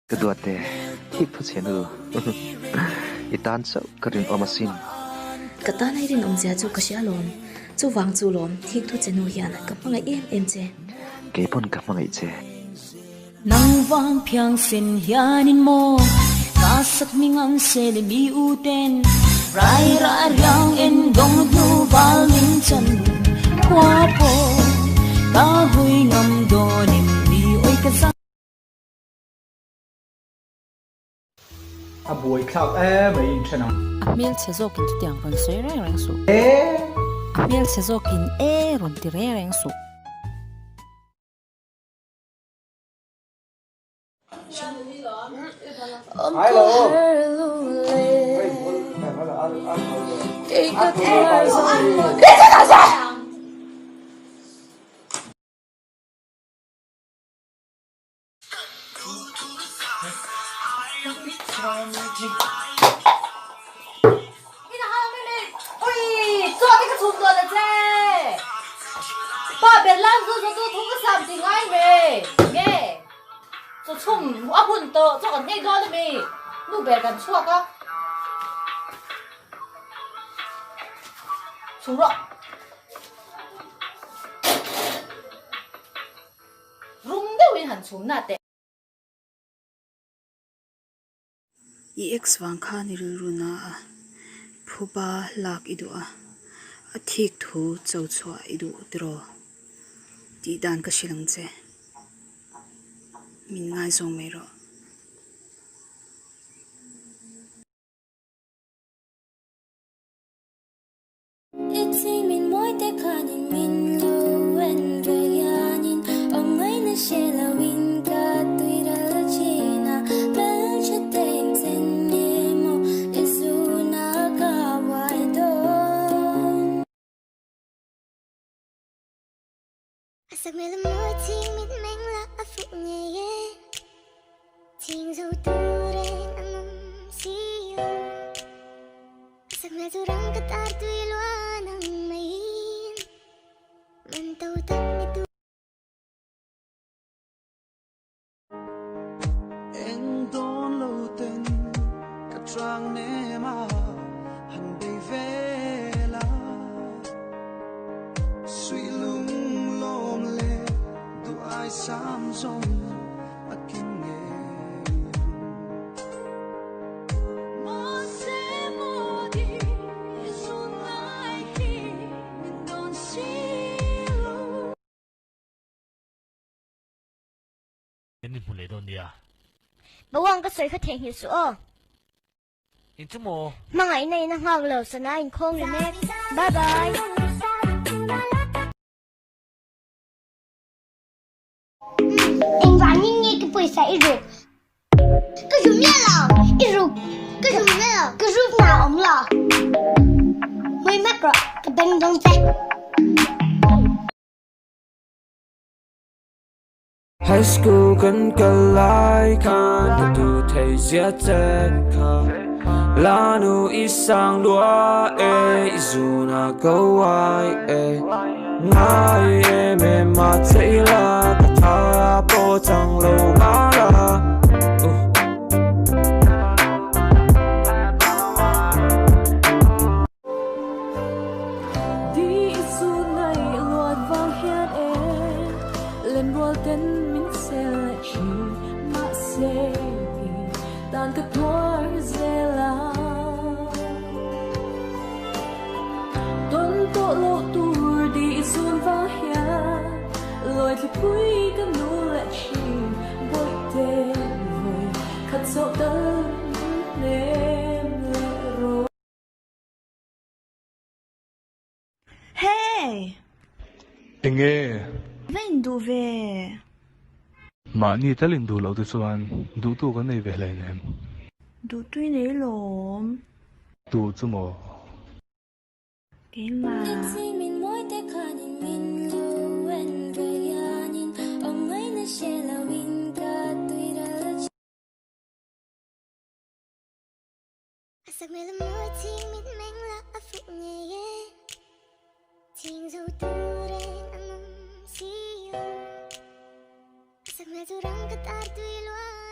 Kedua teh hik thu chenu itan sau karin omasin kata nai rin omzia chu kasia lon chu wang chu lon thik thu chenu hian ka pangai em che ke pon ka mangai che nang wang phiang sin hianin mo ka sak mingan se le mi u ten rai ra riang en dong nu bal min chan kwa po ka hui ngam do nim mi oi ka sa a buổi club mấy chuyện nào mel che zo kin tiang ron se reng su mel che zo kin ron ti reng su hello bà biết làm rồi tôi không có làm gì ngay mày nghe tôi chung áp hồn tờ cho còn nghe đó là mày nu bé cần chua cơ xuống rồi rung đều in hẳn xuống nè ex wang kha ni ru na phuba lak idu a thik thu chau chwa idu tro ti dan ka silang che min ngai zong me ro Sắc mê lâm môi thiên mít mênh là áp phụ nhẹ nhẹ thiên dâu tu ren amum siyo sắc mê dù răng cất ar tùy loa nang mayin man tàu tắt ni tu em đón lâu tình cắt trang nê mà hẳn đầy về là suy lung Samsung akin mo se mo di sun ai ki min don silo你唔嚟到你啊？ bawang ka soy ka theng hi so 你这么 mga inay nang haglaw sa nain kong limet bye bye anh và nhìn nghe cái buổi sáng rồi cái rùm nhá là cái rùm nhá là cái rùm nào ông là mới mắc rồi cái bên đông tây High school kan kalai kan tu thei zia chen kha lanu isang lua e izuna kawai e ngai e me ma tseila ka tha po chang lo ma la đi su ngày loạt vang hian e lên roll ten min se la chi ma se dan ka tor zela ton to lo tur đi sun vang hian loi li pui ka nu la chi boy te voi khat so tan nem le ro Hey, nghe vem du về? mà ni ta linh du lâu tu xuan du tu cái này về lại nè Du tuy nấy lộn, tu chứ mà cái mà sắc mê lâm môi thiên mít mênh là áp phụ nhẹ nhẹ thiên dâu tu ren amum siyo sắc mê dù răng cất ar tùy loa